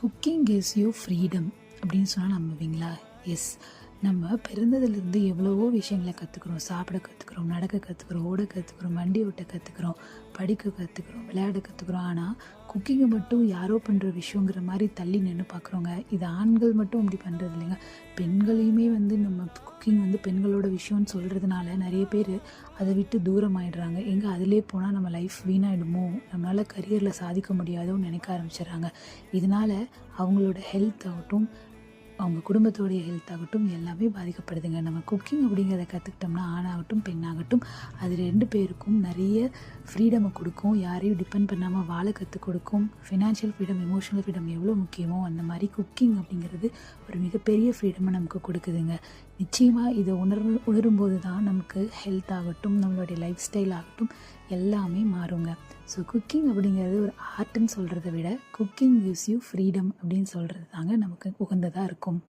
Cooking gives you freedom அப்படின்னு சொன்னால் நம்புவீங்களா? S. நம்ம பிறந்ததுலேருந்து எவ்வளவோ விஷயங்களை கற்றுக்குறோம். சாப்பிட கற்றுக்குறோம், நடக்க கற்றுக்குறோம், ஓட கற்றுக்குறோம், வண்டி ஓட்ட கற்றுக்குறோம், படிக்க கற்றுக்குறோம், விளையாட கற்றுக்குறோம். ஆனால் குக்கிங்கை மட்டும் யாரோ பண்ணுற விஷயங்கிற மாதிரி தள்ளி நின்று பார்க்குறோங்க. இது ஆண்கள் மட்டும் அப்படி பண்ணுறது இல்லைங்க, பெண்களையுமே நம்ம குக்கிங் பெண்களோட விஷயம்னு சொல்கிறதுனால நிறைய பேர் அதை விட்டு தூரம் ஆகிடுறாங்க. எங்கே அதிலே போனால் நம்ம லைஃப் வீணாகிடுமோ, நம்மளால் கரியரில் சாதிக்க முடியாதோன்னு நினைக்க ஆரம்பிச்சிடுறாங்க. இதனால் அவங்களோட ஹெல்த் ஆகட்டும், அவங்க குடும்பத்தோடைய ஹெல்த் ஆகட்டும் எல்லாமே பாதிக்கப்படுதுங்க. நம்ம குக்கிங் அப்படிங்கிறத கற்றுக்கிட்டோம்னா ஆணாகட்டும் பெண்ணாகட்டும் அது 2 பேருக்கும் நிறைய ஃப்ரீடமை கொடுக்கும். யாரையும் டிபெண்ட் பண்ணாமல் வாழ கற்றுக் கொடுக்கும். ஃபினான்ஷியல் ஃப்ரீடம், எமோஷனல் ஃப்ரீடம் எவ்வளோ முக்கியமோ அந்த மாதிரி குக்கிங் அப்படிங்கிறது ஒரு மிகப்பெரிய ஃப்ரீடமை நமக்கு கொடுக்குதுங்க. நிச்சயமாக இதை உணரும்போது தான் நமக்கு ஹெல்த் ஆகட்டும், நம்மளுடைய லைஃப் ஸ்டைல் ஆகட்டும் எல்லாமே மாறுங்க. ஸோ குக்கிங் அப்படிங்கிறது ஒரு ஆர்ட்னு சொல்கிறத விட குக்கிங் கிவ்ஸ் யூ ஃப்ரீடம் அப்படின்னு சொல்கிறது தாங்க நமக்கு உகந்ததாக இருக்கும்.